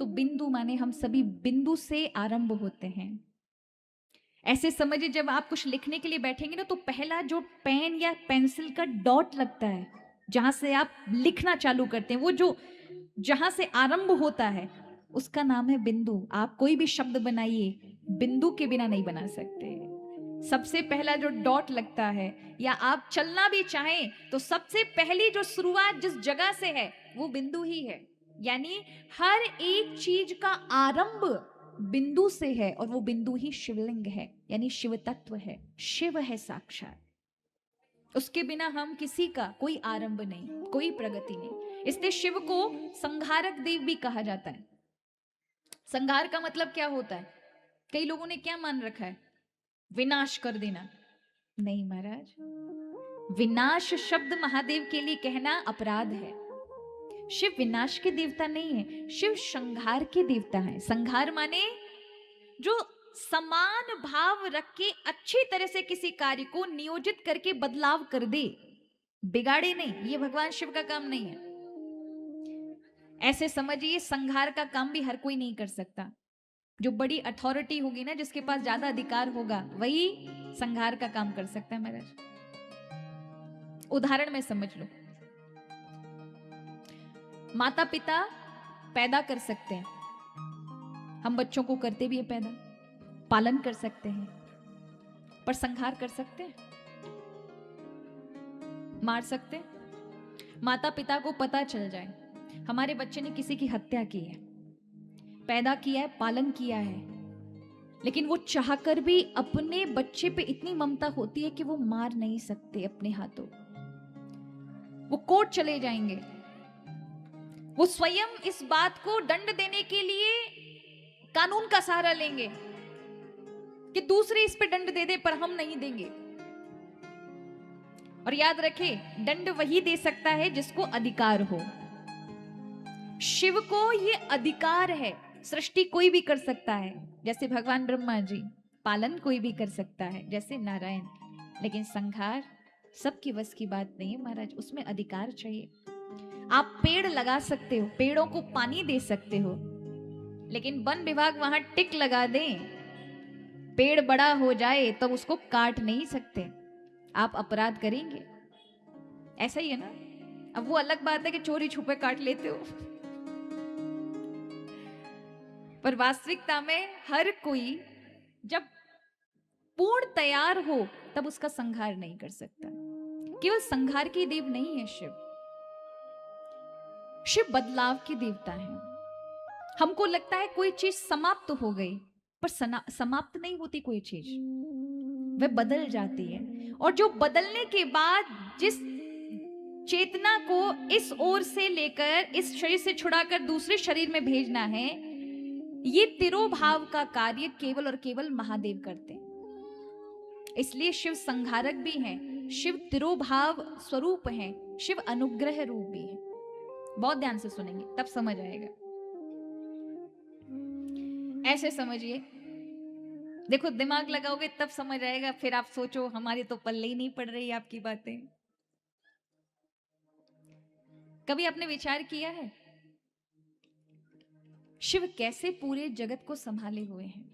तो बिंदु माने हम सभी बिंदु से आरंभ होते हैं। ऐसे समझिए जब आप कुछ लिखने के लिए बैठेंगे ना, तो पहला जो पेन या पेंसिल का डॉट लगता है, जहां से आप लिखना चालू करते हैं, वो जो जहां से आरंभ होता है, उसका नाम है बिंदु। आप कोई भी शब्द बनाइए, बिंदु के बिना नहीं बना सकते। सबसे पहला जो डॉट लगता है, या आप चलना भी चाहें तो सबसे पहली जो शुरुआत जिस जगह से है वो बिंदु ही है। यानी हर एक चीज का आरंभ बिंदु से है, और वो बिंदु ही शिवलिंग है, यानी शिव तत्व है, शिव है साक्षात। उसके बिना हम किसी का कोई आरंभ नहीं, कोई प्रगति नहीं। इसलिए शिव को संहारक देव भी कहा जाता है। संहार का मतलब क्या होता है? कई लोगों ने क्या मान रखा है, विनाश कर देना। नहीं महाराज, विनाश शब्द महादेव के लिए कहना अपराध है। शिव विनाश के देवता नहीं है, शिव संहार के देवता है। संहार माने जो समान भाव रख के अच्छी तरह से किसी कार्य को नियोजित करके बदलाव कर दे, बिगाड़े नहीं। ये भगवान शिव का काम नहीं है। ऐसे समझिए संहार का काम भी हर कोई नहीं कर सकता। जो बड़ी अथॉरिटी होगी ना, जिसके पास ज्यादा अधिकार होगा, वही संहार का काम कर सकता है महाराज। उदाहरण में समझ लो, माता पिता पैदा कर सकते हैं, हम बच्चों को करते भी है पैदा, पालन कर सकते हैं, पर संहार कर सकते हैं? मार सकते हैं? माता पिता को पता चल जाए हमारे बच्चे ने किसी की हत्या की है, पैदा किया है, पालन किया है, लेकिन वो चाहकर भी अपने बच्चे पे इतनी ममता होती है कि वो मार नहीं सकते अपने हाथों। वो कोर्ट चले जाएंगे, वो स्वयं इस बात को दंड देने के लिए कानून का सहारा लेंगे कि दूसरे इस पे दंड दे दे, पर हम नहीं देंगे। और याद रखें, दंड वही दे सकता है जिसको अधिकार हो। शिव को ये अधिकार है। सृष्टि कोई भी कर सकता है, जैसे भगवान ब्रह्मा जी, पालन कोई भी कर सकता है जैसे नारायण, लेकिन संहार सबकी बस की बात नहीं है महाराज, उसमें अधिकार चाहिए। आप पेड़ लगा सकते हो, पेड़ों को पानी दे सकते हो, लेकिन वन विभाग वहां टिक लगा दे, पेड़ बड़ा हो जाए तब उसको काट नहीं सकते। आप अपराध करेंगे। ऐसा ही है ना। अब वो अलग बात है कि चोरी छुपे काट लेते हो, पर वास्तविकता में हर कोई जब पूर्ण तैयार हो तब उसका संहार नहीं कर सकता। केवल संहार की देव नहीं है शिव, शिव बदलाव की देवता है। हमको लगता है कोई चीज समाप्त हो गई, पर समाप्त नहीं होती कोई चीज, वह बदल जाती है। और जो बदलने के बाद जिस चेतना को इस ओर से लेकर इस शरीर से छुड़ाकर दूसरे शरीर में भेजना है, ये तिरोभाव का कार्य केवल और केवल महादेव करते हैं। इसलिए शिव संहारक भी हैं, शिव तिरोभाव स्वरूप हैं, शिव अनुग्रह रूप भी है। बहुत ध्यान से सुनेंगे तब समझ आएगा। ऐसे समझिए, देखो दिमाग लगाओगे तब समझ आएगा, फिर आप सोचो हमारी तो पल्ले ही नहीं पड़ रही आपकी बातें। कभी आपने विचार किया है शिव कैसे पूरे जगत को संभाले हुए हैं?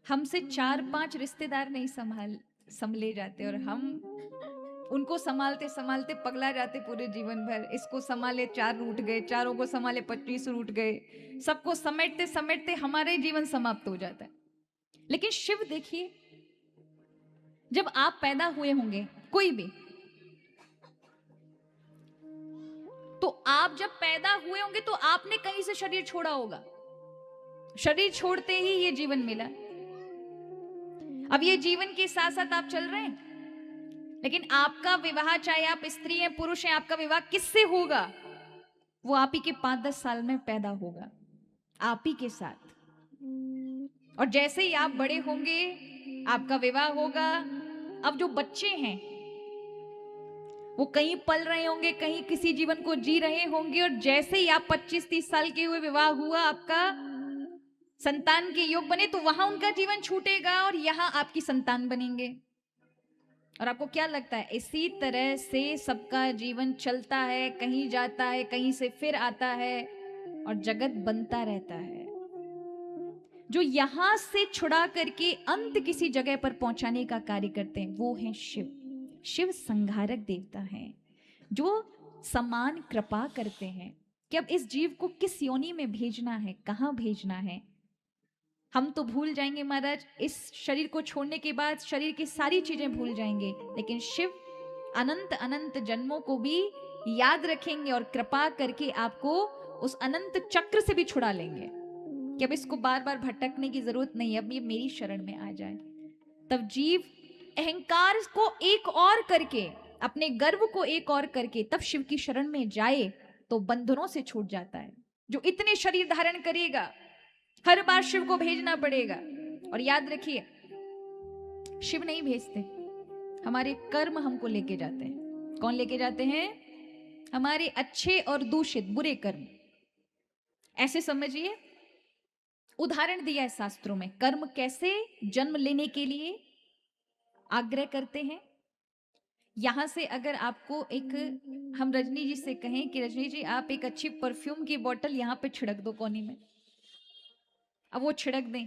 हमसे 4-5 रिश्तेदार नहीं संभले जाते, और हम उनको संभालते संभालते पगला जाते पूरे जीवन भर। इसको संभाले 4 रूठ गए, चारों को संभाले 25 रूठ गए, सबको समेटते समेटते हमारे जीवन समाप्त हो जाता है। लेकिन शिव देखिए, जब आप पैदा हुए होंगे कोई भी, तो आप जब पैदा हुए होंगे तो आपने कहीं से शरीर छोड़ा होगा, शरीर छोड़ते ही ये जीवन मिला। अब ये जीवन के साथ साथ आप चल रहे हैं, लेकिन आपका विवाह, चाहे आप स्त्री हैं पुरुष हैं, आपका विवाह किससे होगा? वो आप ही के 5-10 साल में पैदा होगा, आप ही के साथ। और जैसे ही आप बड़े होंगे आपका विवाह होगा। अब जो बच्चे हैं वो कहीं पल रहे होंगे, कहीं किसी जीवन को जी रहे होंगे, और जैसे ही आप 25-30 साल के हुए, विवाह हुआ, आपका संतान के योग बने, तो वहां उनका जीवन छूटेगा और यहां आपकी संतान बनेंगे। और आपको क्या लगता है, इसी तरह से सबका जीवन चलता है, कहीं जाता है, कहीं से फिर आता है। और जगत बनता रहता है। जो यहां से छुड़ा करके अंत किसी जगह पर पहुंचाने का कार्य करते हैं वो हैं शिव। शिव संहारक देवता हैं जो समान कृपा करते हैं कि अब इस जीव को किस योनि में भेजना है, कहां भेजना है। हम तो भूल जाएंगे महाराज, इस शरीर को छोड़ने के बाद शरीर की सारी चीजें भूल जाएंगे, लेकिन शिव अनंत अनंत जन्मों को भी याद रखेंगे और कृपा करके आपको उस अनंत चक्र से भी छुड़ा लेंगे कि अब इसको बार बार भटकने की जरूरत नहीं, अब ये मेरी शरण में आ जाए। तब जीव अहंकार को एक और करके, अपने गर्व को एक और करके तब शिव की शरण में जाए तो बंधनों से छूट जाता है। जो इतने शरीर धारण करेगा हर बार शिव को भेजना पड़ेगा। और याद रखिए, शिव नहीं भेजते, हमारे कर्म हमको लेके जाते हैं। कौन लेके जाते हैं? हमारे अच्छे और दूषित बुरे कर्म। ऐसे समझिए, उदाहरण दिया है शास्त्रों में, कर्म कैसे जन्म लेने के लिए आग्रह करते हैं। यहां से अगर आपको एक, हम रजनी जी से कहें कि रजनी जी आप एक अच्छी परफ्यूम की बोतल यहां पे छिड़क दो कोने में, अब वो छिड़क दें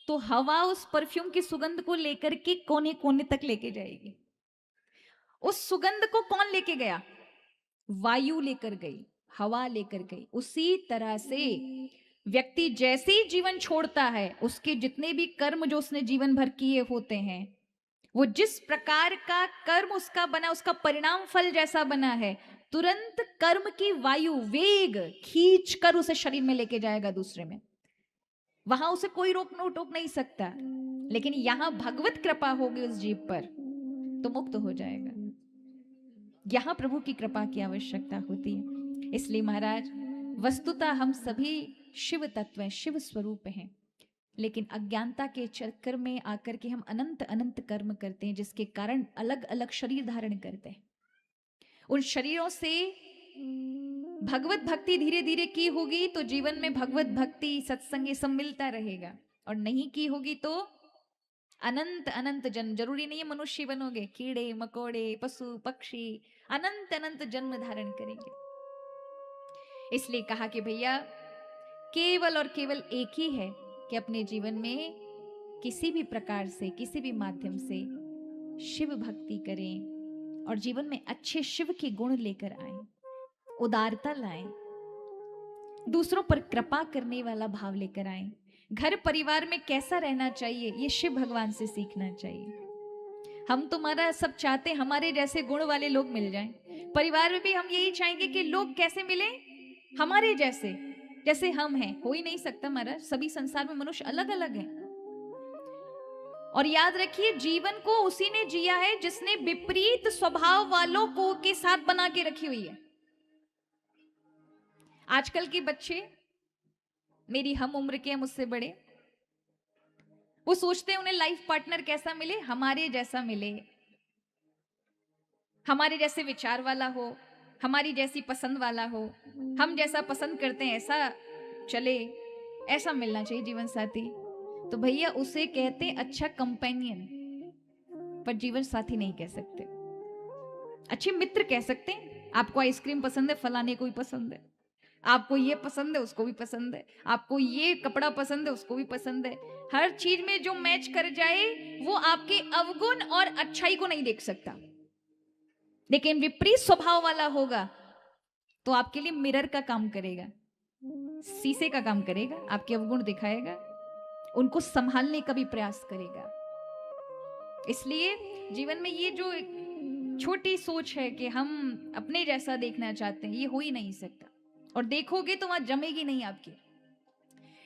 तो हवा उस परफ्यूम की सुगंध को लेकर के कोने कोने तक लेके जाएगी। उस सुगंध को कौन लेके गया? वायु लेकर गई, हवा लेकर गई। उसी तरह से व्यक्ति जैसे ही जीवन छोड़ता है, उसके जितने भी कर्म जो उसने जीवन भर किए होते हैं, वो जिस प्रकार का कर्म उसका बना, उसका परिणाम फल जैसा बना है, तुरंत कर्म की वायु वेग खींच कर उसे शरीर में लेके जाएगा दूसरे में। वहां उसे कोई रोक टोक नहीं सकता। लेकिन यहां भगवत कृपा होगी उस जीव पर तो मुक्त हो जाएगा। यहां प्रभु की कृपा की आवश्यकता होती है। इसलिए महाराज, वस्तुतः हम सभी शिव तत्व हैं, शिव स्वरूप हैं, लेकिन अज्ञानता के चक्कर में आकर के हम अनंत अनंत कर्म करते हैं, जिसके कारण अलग अलग शरीर धारण करते हैं। उन शरीरों से भगवत भक्ति धीरे धीरे की होगी तो जीवन में भगवत भक्ति सत्संग ये सब मिलता रहेगा, और नहीं की होगी तो अनंत अनंत जन्म, जरूरी नहीं है मनुष्य बनोगे, कीड़े मकोड़े पशु पक्षी अनंत अनंत जन्म धारण करेंगे। इसलिए कहा कि भैया केवल और केवल एक ही है कि अपने जीवन में किसी भी प्रकार से, किसी भी माध्यम से शिव भक्ति करें और जीवन में अच्छे शिव के गुण लेकर आए, उदारता लाएं, दूसरों पर कृपा करने वाला भाव लेकर आए। घर परिवार में कैसा रहना चाहिए ये शिव भगवान से सीखना चाहिए। हम तुम्हारा सब चाहते हमारे जैसे गुण वाले लोग मिल जाएं। परिवार में भी हम यही चाहेंगे कि लोग कैसे मिले? हमारे जैसे, जैसे हम हैं। हो ही नहीं सकता महाराज, सभी संसार में मनुष्य अलग अलग हैं। और याद रखिए, जीवन को उसी ने जिया है जिसने विपरीत स्वभाव वालों को के साथ बना के रखी हुई है। आजकल के बच्चे, मेरी हम उम्र के, मुझसे बड़े, वो सोचते हैं उन्हें लाइफ पार्टनर कैसा मिले? हमारे जैसा मिले, हमारे जैसे विचार वाला हो, हमारी जैसी पसंद वाला हो, हम जैसा पसंद करते हैं ऐसा चले, ऐसा मिलना चाहिए जीवन साथी। तो भैया उसे कहते हैं अच्छा कंपेनियन, पर जीवन साथी नहीं कह सकते। अच्छे मित्र कह सकते हैं। आपको आइसक्रीम पसंद है, फलाने को भी पसंद है, आपको ये पसंद है, उसको भी पसंद है, आपको ये कपड़ा पसंद है, उसको भी पसंद है। हर चीज में जो मैच कर जाए वो आपके अवगुण और अच्छाई को नहीं देख सकता। लेकिन विपरीत स्वभाव वाला होगा तो आपके लिए मिरर का काम करेगा, शीशे का काम करेगा, आपके अवगुण दिखाएगा, उनको संभालने का भी प्रयास करेगा। इसलिए जीवन में ये जो छोटी सोच है कि हम अपने जैसा देखना चाहते हैं, ये हो ही नहीं सकता, और देखोगे तो वहां जमेगी नहीं आपकी।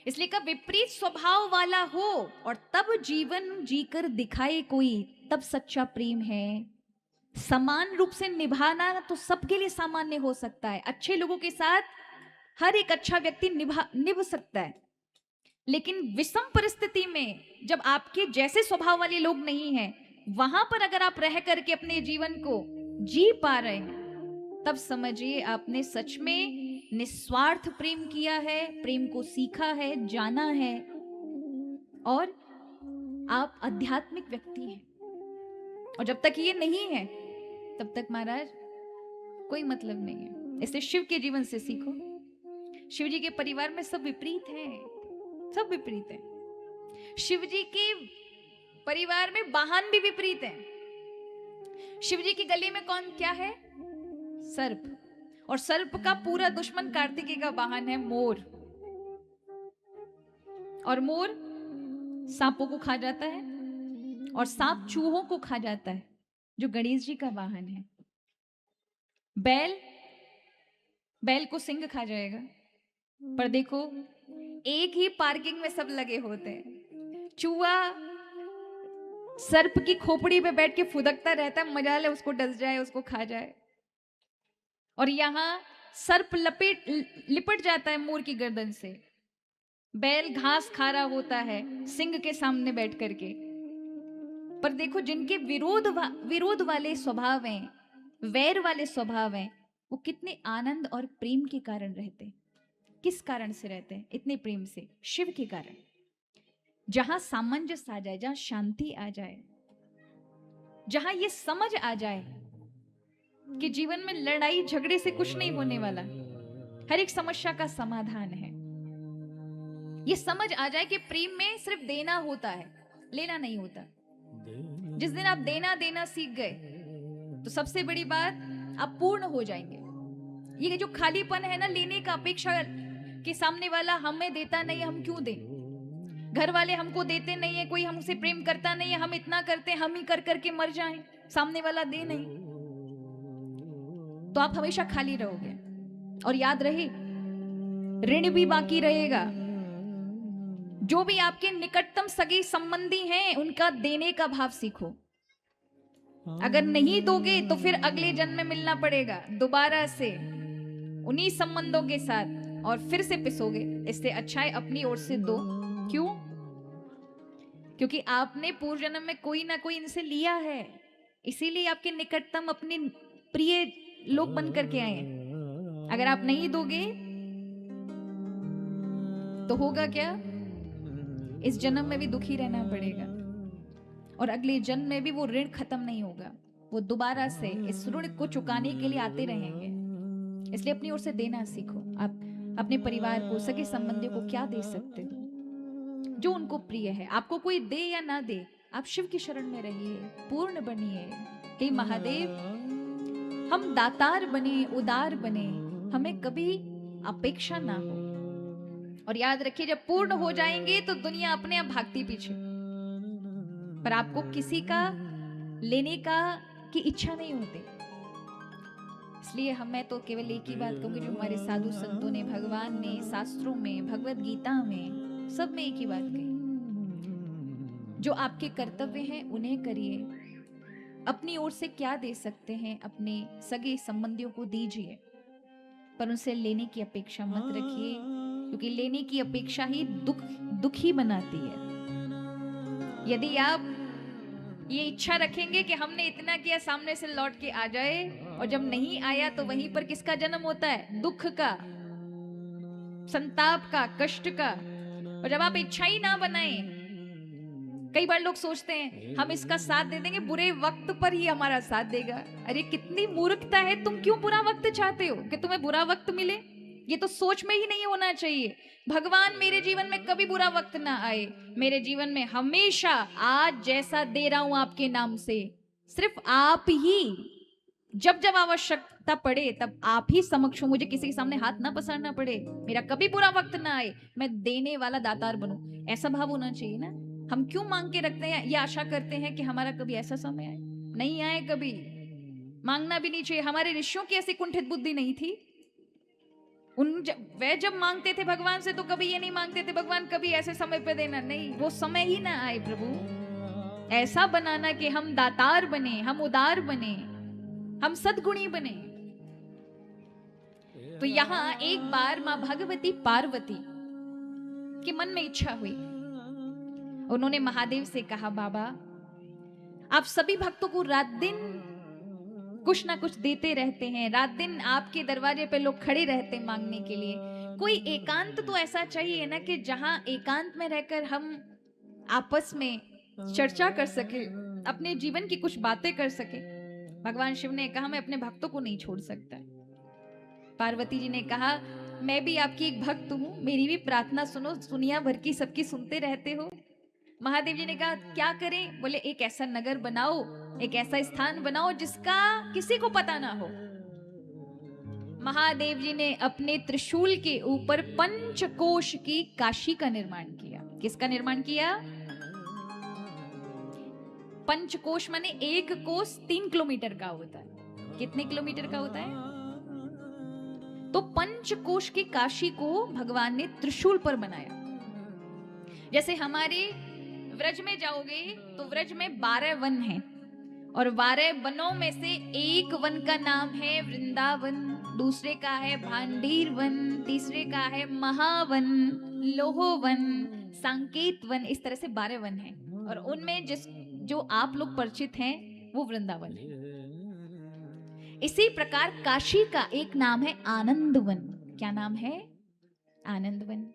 इसलिए कब विपरीत स्वभाव वाला हो और तब जीवन जीकर दिखाए कोई, तब सच्चा प्रेम है। समान रूप से निभाना तो सबके लिए सामान्य हो सकता है। अच्छे लोगों के साथ हर एक अच्छा व्यक्ति निभ सकता है, लेकिन विषम परिस्थिति में जब आपके जैसे स्वभाव वाले लोग नहीं हैं, वहां पर अगर आप रह करके अपने जीवन को जी पा रहे हैं, तब समझिए आपने सच में निस्वार्थ प्रेम किया है, प्रेम को सीखा है, जाना है, और आप आध्यात्मिक व्यक्ति हैं। और जब तक ये नहीं है तब तक महाराज कोई मतलब नहीं है। इसलिए शिव के जीवन से सीखो। शिव जी के परिवार में सब विपरीत है, सब विपरीत है। शिव जी के परिवार में वाहन भी विपरीत है। शिव जी की गले में कौन क्या है? सर्प। और सर्प का पूरा दुश्मन कार्तिकेय का वाहन है मोर। और मोर सांपों को खा जाता है और सांप चूहों को खा जाता है, जो गणेश जी का वाहन है। बैल, बैल को सिंह खा जाएगा। पर देखो, एक ही पार्किंग में सब लगे होते हैं। चूहा सर्प की खोपड़ी पे बैठ के फुदकता रहता है, मजा ले उसको डस जाए, उसको खा जाए। और यहां सर्प लिपट जाता है मोर की गर्दन से। बैल घास खा रहा होता है सिंह के सामने बैठ करके। पर देखो, जिनके विरोध वाले स्वभाव हैं, वैर वाले स्वभाव हैं, वो कितने आनंद और प्रेम के कारण रहते। किस कारण से रहते हैं? इतने प्रेम से, शिव के कारण। जहां सामंजस्य आ जाए, जहां शांति आ जाए, जहां ये समझ आ जाए कि जीवन में लड़ाई झगड़े से कुछ नहीं होने वाला, हर एक समस्या का समाधान है, ये समझ आ जाए कि प्रेम में सिर्फ देना होता है, लेना नहीं होता। जिस दिन आप देना देना सीख गए तो सबसे बड़ी बात, आप पूर्ण हो जाएंगे। ये जो खालीपन है ना, लेने का, अपेक्षा कि सामने वाला हमें देता नहीं, हम क्यों दें? घर वाले हमको देते नहीं है, कोई हमसे प्रेम करता नहीं है, हम इतना करते हैं, हम ही कर करके मर जाएं, सामने वाला दे नहीं, तो आप हमेशा खाली रहोगे। और याद रहे, ऋण भी बाकी रहेगा। जो भी आपके निकटतम सगे संबंधी हैं, उनका देने का भाव सीखो। अगर नहीं दोगे तो फिर अगले जन्म में मिलना पड़ेगा दोबारा से उन्हीं संबंधों के साथ, और फिर से पिसोगे। इससे अच्छा है अपनी ओर से दो। क्यों? क्योंकि आपने पूर्व जन्म में कोई ना कोई इनसे लिया है, इसीलिए आपके निकटतम अपने प्रिय लोग बन करके आए हैं। अगर आप नहीं दोगे तो होगा क्या? इस जन्म में भी दुखी रहना पड़ेगा, और अगले जन्म में भी वो ऋण खत्म नहीं होगा, वो दोबारा से इस ऋण को चुकाने के लिए आते रहेंगे। इसलिए अपनी ओर से देना सीखो। आप अपने परिवार को, सगे संबंधियों को क्या दे सकते हो जो उनको प्रिय है। आपको कोई दे या ना दे, आप शिव की शरण में रहिए, पूर्ण बनिए। हे महादेव, हम दातार बने, उदार बने, हमें कभी अपेक्षा ना हो। और याद रखिए, जब पूर्ण हो जाएंगे तो दुनिया अपने आप भागती पीछे, पर आपको किसी का लेने का की इच्छा नहीं होती। इसलिए मैं तो केवल एक ही बात कहूंगी, जो हमारे साधु संतों ने, भगवान ने, शास्त्रों में, भगवत गीता में, सब में एक ही बात कही, जो आपके कर्तव्य हैं उन्हें करिए। अपनी ओर से क्या दे सकते हैं, अपने सगे संबंधियों को दीजिए, पर उनसे लेने की अपेक्षा मत रखिए, क्योंकि लेने की अपेक्षा ही दुखी बनाती है। यदि आप ये इच्छा रखेंगे कि हमने इतना किया, सामने से लौट के आ जाए, और जब नहीं आया तो वहीं पर किसका जन्म होता है? दुख का, संताप का, कष्ट का। और जब आप इच्छा ही ना बनाए, कई बार लोग सोचते हैं हम इसका साथ दे देंगे, बुरे वक्त पर ही हमारा साथ देगा। अरे कितनी मूर्खता है, तुम क्यों बुरा वक्त चाहते हो कि तुम्हें बुरा वक्त मिले? ये तो सोच में ही नहीं होना चाहिए। भगवान मेरे जीवन में कभी बुरा वक्त ना आए, मेरे जीवन में हमेशा आज जैसा दे रहा हूं आपके नाम से, सिर्फ आप ही, जब जब आवश्यकता पड़े तब आप ही समक्ष हो, मुझे किसी के सामने हाथ ना पसारना पड़े, मेरा कभी बुरा वक्त ना आए, मैं देने वाला दातार बनूं। ऐसा भाव होना चाहिए ना। हम क्यों मांग के रखते हैं, ये आशा करते हैं कि हमारा कभी ऐसा समय आए? नहीं आए, कभी मांगना भी नहीं चाहिए। हमारे ऋषियों की ऐसी कुंठित बुद्धि नहीं थी। वे जब मांगते थे भगवान से तो कभी ये नहीं मांगते थे भगवान कभी ऐसे समय पे देना, नहीं, वो समय ही ना आए। प्रभु ऐसा बनाना कि हम दातार बने, हम उदार बने, हम सद्गुणी बने। तो यहां एक बार मां भगवती पार्वती के मन में इच्छा हुई। उन्होंने महादेव से कहा, बाबा आप सभी भक्तों को रात दिन कुछ ना कुछ देते रहते हैं, रात दिन आपके दरवाजे पे लोग खड़े रहते हैं मांगने के लिए, कोई एकांत तो ऐसा चाहिए ना कि जहां एकांत में रहकर हम आपस में चर्चा कर सके, अपने जीवन की कुछ बातें कर सके। भगवान शिव ने कहा, मैं अपने भक्तों को नहीं छोड़ सकता। पार्वती जी ने कहा, मैं भी आपकी एक भक्त हूँ, मेरी भी प्रार्थना सुनो, दुनिया भर की सबकी सुनते रहते हो। महादेव जी ने कहा क्या करें? बोले एक ऐसा नगर बनाओ, एक ऐसा स्थान बनाओ जिसका किसी को पता ना हो। महादेव जी ने अपने त्रिशूल के ऊपर पंचकोश की काशी का निर्माण किया। किसका निर्माण किया? पंचकोश माने एक कोस 3 किलोमीटर का होता है। कितने किलोमीटर का होता है? तो पंचकोश की काशी को भगवान ने त्रिशूल पर बनाया। जैसे हमारे व्रज में जाओगे तो व्रज में 12 वन हैं और 12 वनों में से एक वन का नाम है वृंदावन, दूसरे का है भांडीर वन, तीसरे का है महावन, लोहोवन, सांकेत वन। इस तरह से 12 वन हैं और उनमें जो आप लोग परिचित हैं वो वृंदावन है। इसी प्रकार काशी का एक नाम है आनंदवन। क्या नाम है? आनंदवन।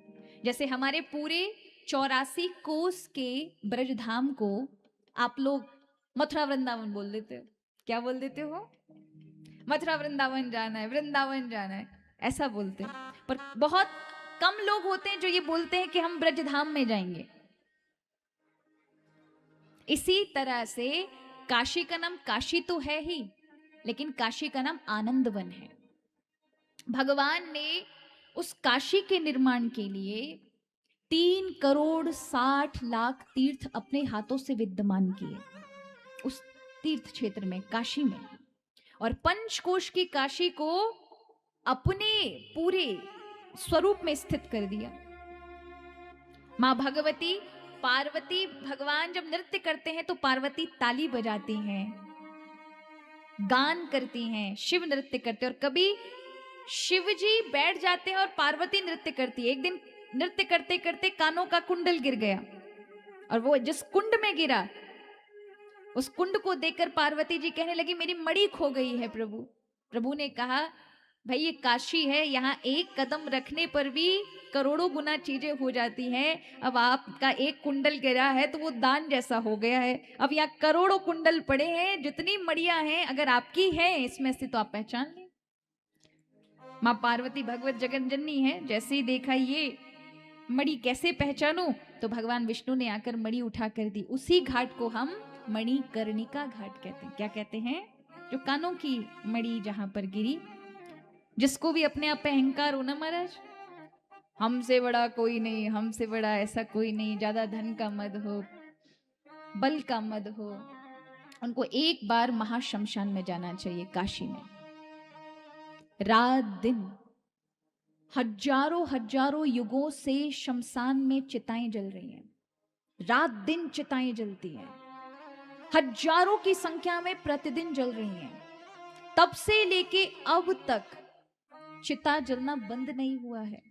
जैसे हमारे पूरे 84 कोस के ब्रजधाम को आप लोग मथुरा वृंदावन बोल देते हो। क्या बोल देते हो? मथुरा वृंदावन जाना है, वृंदावन जाना है, ऐसा बोलते हैं। पर बहुत कम लोग होते हैं जो ये बोलते हैं कि हम ब्रजधाम में जाएंगे। इसी तरह से काशी का नाम काशी तो है ही, लेकिन काशी का नाम आनंदवन है। भगवान ने उस काशी के निर्माण के लिए 3,60,00,000 तीर्थ अपने हाथों से विद्यमान किए उस तीर्थ क्षेत्र में, काशी में। और पंचकोश की काशी को अपने पूरे स्वरूप में स्थित कर दिया। मां भगवती, पार्वती, भगवान जब नृत्य करते हैं तो पार्वती ताली बजाती हैं, गान करती हैं, शिव नृत्य करते हैं। और कभी शिव जी बैठ जाते हैं और पार्वती नृत्य करती है। एक दिन नृत्य करते करते कानों का कुंडल गिर गया और वो जिस कुंड में गिरा उस कुंड को देखकर पार्वती जी कहने लगी मेरी मणि खो गई है प्रभु। प्रभु ने कहा भाई ये काशी है, यहाँ एक कदम रखने पर भी करोड़ों गुना चीजें हो जाती हैं। अब आपका एक कुंडल गिरा है तो वो दान जैसा हो गया है। अब यहाँ करोड़ों कुंडल पड़े हैं, जितनी मड़ियां हैं अगर आपकी है इसमें से तो आप पहचान लें। माँ पार्वती भगवत जगन्जननी है। जैसे ही देखा ये मणि कैसे पहचानूं, तो भगवान विष्णु ने आकर मणि उठा कर दी। उसी घाट को हम मणिकर्णिका घाट कहते हैं। क्या कहते हैं? जो कानों की मणि जहां पर गिरी। जिसको भी अपने आप पे अहंकार हो ना महाराज, हमसे बड़ा कोई नहीं, हमसे बड़ा ऐसा कोई नहीं, ज्यादा धन का मद हो, बल का मद हो, उनको एक बार महाशमशान में जाना चाहिए, काशी में। रात दिन हजारों हजारों युगों से शमशान में चिताएं जल रही हैं। रात दिन चिताएं जलती हैं, हजारों की संख्या में प्रतिदिन जल रही हैं। तब से लेके अब तक चिता जलना बंद नहीं हुआ है,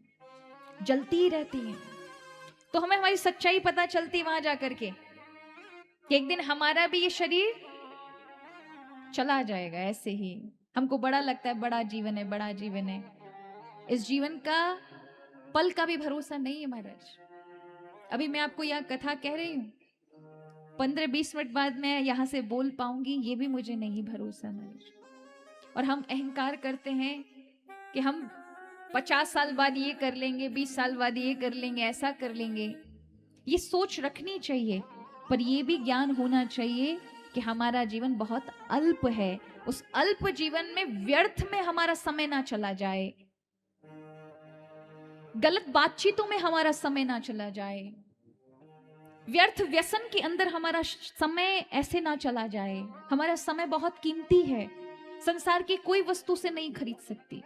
जलती ही रहती हैं। तो हमें हमारी सच्चाई पता चलती वहां जाकर के कि एक दिन हमारा भी ये शरीर चला जाएगा ऐसे ही। हमको बड़ा लगता है बड़ा जीवन है, बड़ा जीवन है। इस जीवन का पल का भी भरोसा नहीं है महाराज। अभी मैं आपको यह कथा कह रही हूं, 15-20 मिनट बाद मैं यहां से बोल पाऊंगी ये भी मुझे नहीं भरोसा महाराज। और हम अहंकार करते हैं कि हम 50 साल बाद ये कर लेंगे, 20 साल बाद ये कर लेंगे, ऐसा कर लेंगे। ये सोच रखनी चाहिए, पर ये भी ज्ञान होना चाहिए कि हमारा जीवन बहुत अल्प है। उस अल्प जीवन में व्यर्थ में हमारा समय ना चला जाए, गलत बातचीतों में हमारा समय ना चला जाए, व्यर्थ व्यसन के अंदर हमारा समय ऐसे ना चला जाए। हमारा समय बहुत कीमती है, संसार की कोई वस्तु से नहीं खरीद सकती,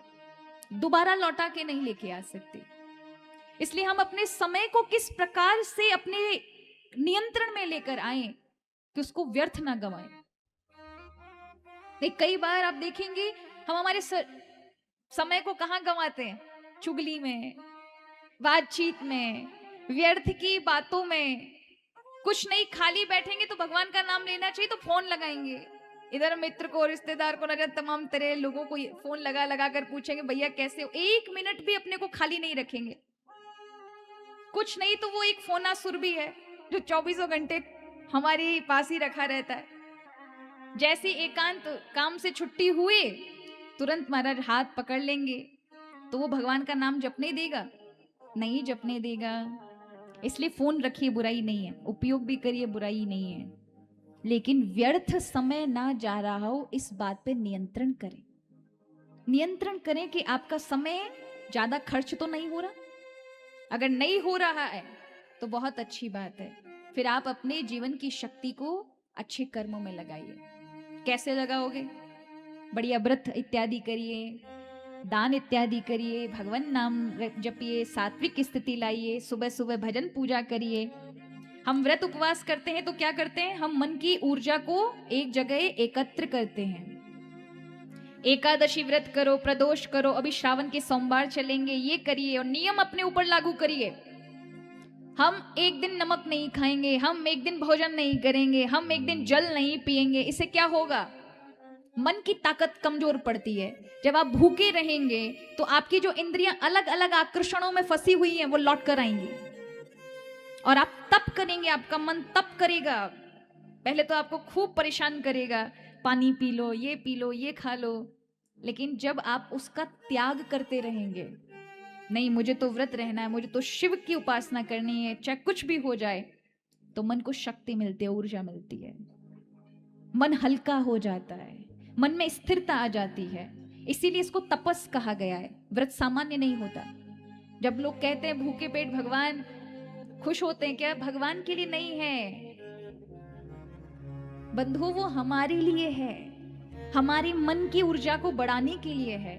दोबारा लौटा के नहीं लेके आ सकती। इसलिए हम अपने समय को किस प्रकार से अपने नियंत्रण में लेकर आए कि उसको व्यर्थ ना गवाएं। कई बार आप देखेंगे हम हमारे समय को कहां गंवाते हैं? चुगली में, बातचीत में, व्यर्थ की बातों में। कुछ नहीं, खाली बैठेंगे तो भगवान का नाम लेना चाहिए तो फोन लगाएंगे, इधर मित्र को, रिश्तेदार को, नजर तमाम तरह लोगों को फोन लगा लगा कर पूछेंगे भैया कैसे हो। 1 मिनट भी अपने को खाली नहीं रखेंगे। कुछ नहीं तो वो एक फोनासुर भी है जो 24 घंटे हमारे पास ही रखा रहता है। जैसे एकांत काम से छुट्टी हुई तुरंत महाराज हाथ पकड़ लेंगे, तो वो भगवान का नाम जपने देगा? नहीं जपने देगा। इसलिए फोन रखिए, बुराई नहीं है, उपयोग भी करिए, बुराई नहीं है, लेकिन व्यर्थ समय ना जा रहा हो इस बात पे नियंत्रण करें। नियंत्रण करें कि आपका समय ज्यादा खर्च तो नहीं हो रहा। अगर नहीं हो रहा है तो बहुत अच्छी बात है, फिर आप अपने जीवन की शक्ति को अच्छे कर्मों में लगाइए। कैसे लगाओगे? बढ़िया व्रत इत्यादि करिए, दान इत्यादि करिए, भगवान नाम जपिए, सात्विक स्थिति लाइए, सुबह सुबह भजन पूजा करिए। हम व्रत उपवास करते हैं तो क्या करते हैं? हम मन की ऊर्जा को एक जगह एकत्र करते हैं। एकादशी व्रत करो, प्रदोष करो, अभी श्रावण के सोमवार चलेंगे, ये करिए और नियम अपने ऊपर लागू करिए। हम एक दिन नमक नहीं खाएंगे, हम एक दिन भोजन नहीं करेंगे, हम एक दिन जल नहीं पिएंगे। इससे क्या होगा? मन की ताकत कमजोर पड़ती है। जब आप भूखे रहेंगे तो आपकी जो इंद्रियां अलग अलग आकर्षणों में फंसी हुई हैं वो लौट कर आएंगी और आप तप करेंगे, आपका मन तप करेगा। पहले तो आपको खूब परेशान करेगा, पानी पी लो, ये पी लो, ये खा लो, लेकिन जब आप उसका त्याग करते रहेंगे, नहीं मुझे तो व्रत रहना है, मुझे तो शिव की उपासना करनी है, चाहे कुछ भी हो जाए, तो मन को शक्ति मिलती है, ऊर्जा मिलती है, मन हल्का हो जाता है, मन में स्थिरता आ जाती है। इसीलिए इसको तपस कहा गया है। व्रत सामान्य नहीं होता। जब लोग कहते हैं भूखे पेट भगवान खुश होते हैं, क्या? भगवान के लिए नहीं है बंधु, वो हमारे लिए है, हमारी मन की ऊर्जा को बढ़ाने के लिए है।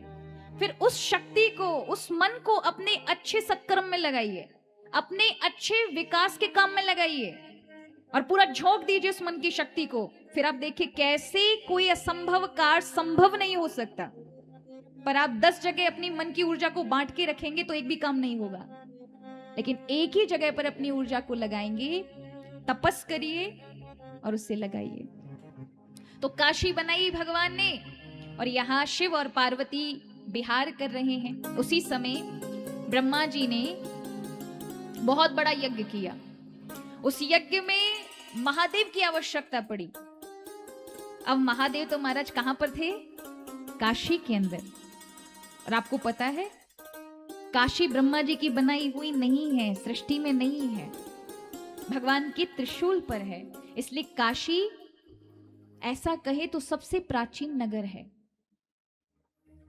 फिर उस शक्ति को, उस मन को अपने अच्छे सत्कर्म में लगाइए, अपने अच्छे विकास के काम में लगाइए और पूरा झोंक दीजिए उस मन की शक्ति को। फिर आप देखिए कैसे कोई असंभव कार्य संभव नहीं हो सकता। पर आप 10 जगह अपनी मन की ऊर्जा को बांट के रखेंगे तो एक भी काम नहीं होगा, लेकिन एक ही जगह पर अपनी ऊर्जा को लगाएंगे, तपस करिए और उससे लगाइए। तो काशी बनाई भगवान ने और यहां शिव और पार्वती विहार कर रहे हैं। उसी समय ब्रह्मा जी ने बहुत बड़ा यज्ञ किया। उस यज्ञ में महादेव की आवश्यकता पड़ी। अब महादेव तो महाराज कहां पर थे? काशी के अंदर। और आपको पता है काशी ब्रह्मा जी की बनाई हुई नहीं है, सृष्टि में नहीं है, भगवान के त्रिशूल पर है। इसलिए काशी ऐसा कहे तो सबसे प्राचीन नगर है।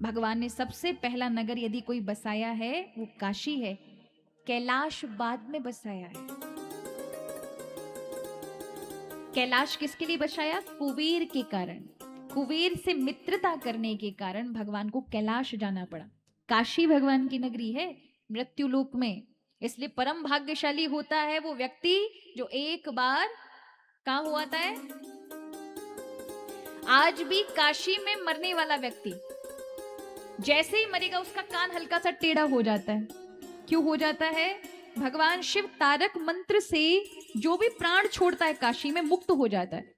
भगवान ने सबसे पहला नगर यदि कोई बसाया है वो काशी है। कैलाश बाद में बसाया है। कैलाश किसके लिए बसाया? कुबेर के कारण, कुबेर से मित्रता करने के कारण भगवान को कैलाश जाना पड़ा। काशी भगवान की नगरी है मृत्युलोक में। इसलिए परम भाग्यशाली होता है वो व्यक्ति जो एक बार कहां हुआ था है? आज भी काशी में मरने वाला व्यक्ति जैसे ही मरेगा उसका कान हल्का सा टेढ़ा हो जाता है। क्यों हो जाता है? भगवान शिव तारक मंत्र से जो भी प्राण छोड़ता है काशी में मुक्त हो जाता है,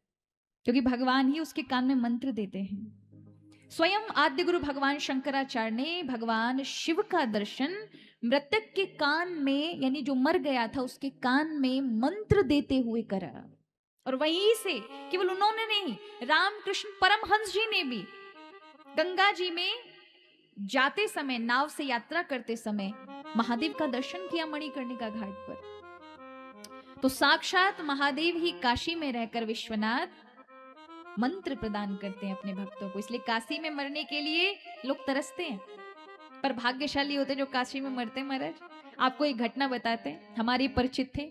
क्योंकि भगवान ही उसके कान में मंत्र देते हैं। स्वयं आद्य गुरु भगवान शंकराचार्य ने भगवान शिव का दर्शन मृतक के कान में, यानी जो मर गया था उसके कान में मंत्र देते हुए करा। और वहीं से केवल उन्होंने नहीं, रामकृष्ण परमहंस जी ने भी गंगा जी में जाते समय, नाव से यात्रा करते समय महादेव का दर्शन किया मणिकर्णिका घाट पर। तो साक्षात महादेव ही काशी में रहकर विश्वनाथ मंत्र प्रदान करते हैं अपने भक्तों को। इसलिए काशी में मरने के लिए लोग तरसते हैं, पर भाग्यशाली होते जो काशी में मरते हैं। महाराज आपको एक घटना बताते हैं, हमारे परिचित थे।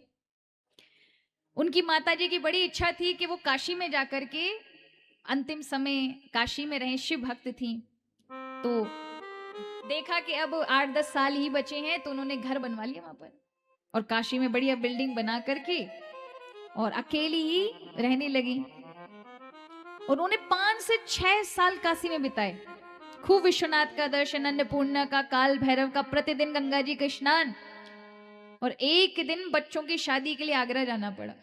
उनकी माताजी की बड़ी इच्छा थी कि वो काशी में जाकर के अंतिम समय काशी में रहे, शिव भक्त थी। तो देखा कि अब 8-10 साल ही बचे हैं, तो उन्होंने घर बनवा लिया वहां पर और काशी में बढ़िया बिल्डिंग बना करके और अकेली ही रहने लगी। उन्होंने 5 से 6 साल काशी में बिताए। खूब विश्वनाथ का दर्शन, अन्नपूर्णा का, काल भैरव का, प्रतिदिन गंगा जी का स्नान, और एक दिन बच्चों की शादी के लिए आगरा जाना पड़ा।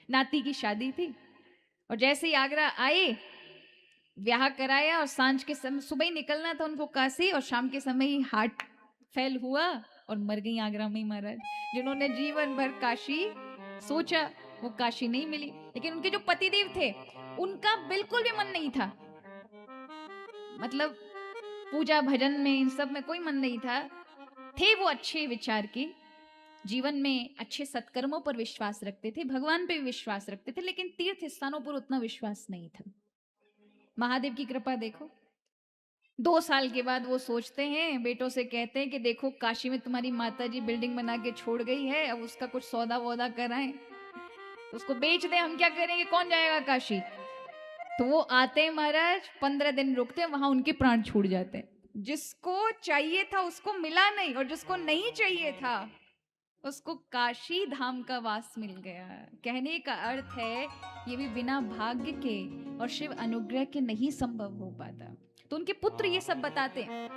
नाती की शादी थी और जैसे ही आगरा आए, ब्याह कराया और सांझ के समय, सुबह ही निकलना था उनको काशी, और शाम के समय ही हार्ट फेल हुआ और मर गई आगरा में ही महाराज। जिन्होंने जीवन भर काशी सोचा वो काशी नहीं मिली। लेकिन उनके जो पतिदेव थे उनका बिल्कुल भी मन नहीं था, मतलब पूजा भजन में इन सब में कोई मन नहीं था। थे वो अच्छे विचार के, जीवन में अच्छे सत्कर्मों पर विश्वास रखते थे, भगवान पे भी विश्वास रखते थे, लेकिन तीर्थ स्थानों पर उतना विश्वास नहीं था। महादेव की कृपा देखो, 2 साल के बाद वो सोचते हैं, बेटों से कहते हैं कि देखो काशी में तुम्हारी माता जी बिल्डिंग बना के छोड़ गई है, अब उसका कुछ सौदा वौदा कराएं, उसको बेच दें, हम क्या करेंगे, कौन जाएगा काशी। तो वो आते हैं महाराज, 15 दिन रुकते हैं, वहां उनके प्राण छूट जाते हैं। जिसको चाहिए था उसको मिला नहीं, और जिसको नहीं चाहिए था उसको काशी धाम का वास मिल गया। कहने का अर्थ है ये भी बिना भाग्य के और शिव अनुग्रह के नहीं संभव हो पाता। तो उनके पुत्र ये सब बताते हैं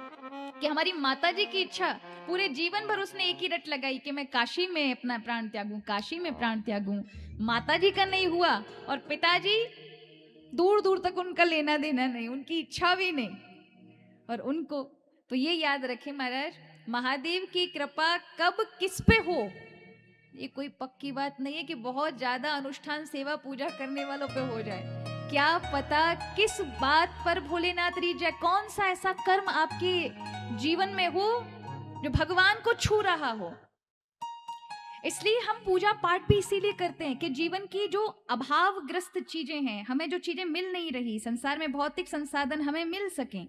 कि हमारी माता जी की इच्छा, पूरे जीवन भर उसने एक ही रट लगाई कि मैं काशी में अपना प्राण त्यागूं, काशी में प्राण त्यागूं। माता जी का नहीं हुआ, और पिताजी दूर दूर तक उनका लेना देना नहीं, उनकी इच्छा भी नहीं। और उनको तो ये याद रखें महाराज, महादेव की कृपा कब किस पे हो ये कोई पक्की बात नहीं है कि बहुत ज्यादा अनुष्ठान सेवा पूजा करने वालों पे हो जाए। क्या पता किस बात पर भोलेनाथ रीझ जाए, कौन सा ऐसा कर्म आपके जीवन में हो जो भगवान को छू रहा हो। इसलिए हम पूजा पाठ भी इसीलिए करते हैं कि जीवन की जो अभावग्रस्त चीजें हैं, हमें जो चीजें मिल नहीं रही, संसार में भौतिक संसाधन हमें मिल सकें,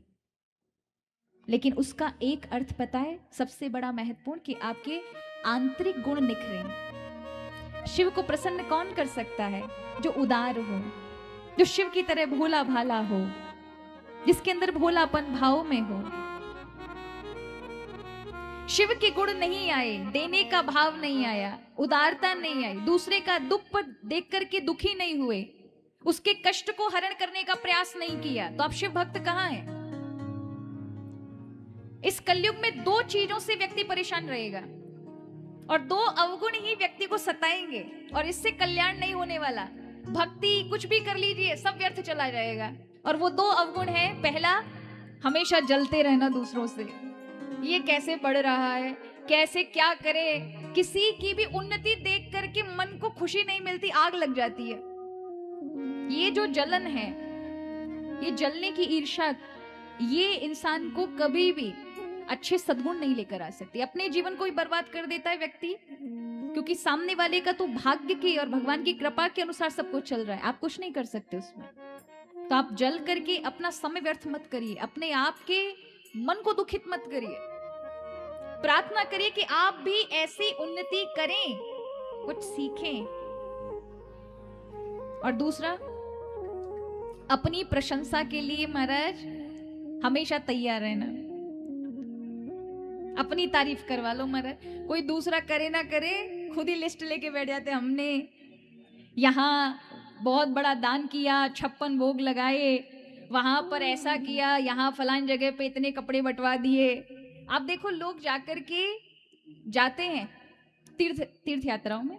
लेकिन उसका एक अर्थ पता है सबसे बड़ा महत्वपूर्ण, कि आपके आंतरिक गुण निखरें। शिव को प्रसन्न कौन कर सकता है? जो उदार हो, जो शिव की तरह भोला भाला हो, जिसके अंदर भोलापन भाव में हो। शिव के गुण नहीं आए, देने का भाव नहीं आया, उदारता नहीं आई, दूसरे का दुख पर देख करके दुखी नहीं हुए, उसके कष्ट को हरण करने का प्रयास नहीं किया, तो आप शिव भक्त कहां हैं? इस कलयुग में 2 चीजों से व्यक्ति परेशान रहेगा, और 2 अवगुण ही व्यक्ति को सताएंगे, और इससे कल्याण नहीं होने वाला। भक्ति कुछ भी कर लीजिए सब व्यर्थ चला जाएगा। और वो 2 अवगुण है, पहला हमेशा जलते रहना दूसरों से, ये कैसे बढ़ रहा है, कैसे क्या करे, किसी की भी उन्नति देख करके मन को खुशी नहीं मिलती, आग लग जाती है। ये जो जलन है, ये जलने की ईर्ष्या, ये इंसान को कभी भी अच्छे सद्गुण नहीं लेकर आ सकती। अपने जीवन को ही बर्बाद कर देता है व्यक्ति, क्योंकि सामने वाले का तो भाग्य की और भगवान की कृपा के अनुसार सब कुछ चल रहा है, आप कुछ नहीं कर सकते उसमें। तो आप जल करके अपना समय व्यर्थ मत करिए, अपने आप के मन को दुखित मत करिए। प्रार्थना करिए कि आप भी ऐसी उन्नति करें, कुछ सीखें। और दूसरा, अपनी प्रशंसा के लिए महाराज हमेशा तैयार रहना। अपनी तारीफ करवा लो महाराज, कोई दूसरा करे ना करे, खुद ही लिस्ट लेके बैठ जाते, हमने यहाँ बहुत बड़ा दान किया, 56 भोग लगाए, वहां पर ऐसा किया, यहाँ फलान जगह पे इतने कपड़े बंटवा दिए। आप देखो लोग जाकर के जाते हैं तीर्थ यात्राओं में,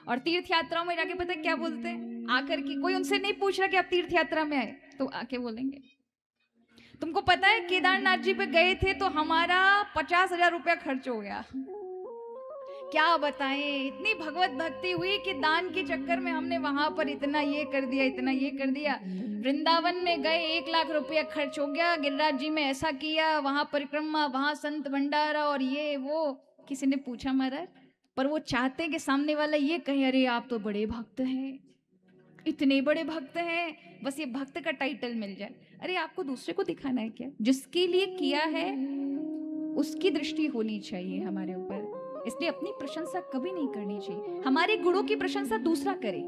और तीर्थ यात्राओं में जाके पता क्या बोलते हैं, आकर के कोई उनसे नहीं पूछ रहा कि आप तीर्थ यात्रा में आए, तो आके बोलेंगे तुमको पता है केदारनाथ जी पे गए थे तो हमारा 50,000 रुपया खर्च हो गया। क्या बताएं, इतनी भगवत भक्ति हुई कि दान के चक्कर में हमने वहां पर इतना ये कर दिया, इतना ये कर दिया। वृंदावन में गए 1 लाख रुपया खर्च हो गया, गिरिराज जी में ऐसा किया, वहां परिक्रमा, वहां संत भंडारा और ये वो। किसी ने पूछा महाराज, पर वो चाहते हैं कि सामने वाला ये कहे अरे आप तो बड़े भक्त हैं, इतने बड़े भक्त हैं, बस ये भक्त का टाइटल मिल जाए। अरे आपको दूसरे को दिखाना है क्या? जिसके लिए किया है उसकी दृष्टि होनी चाहिए हमारे ऊपर, इसलिए अपनी प्रशंसा कभी नहीं करनी चाहिए। हमारे गुणों की प्रशंसा दूसरा करे,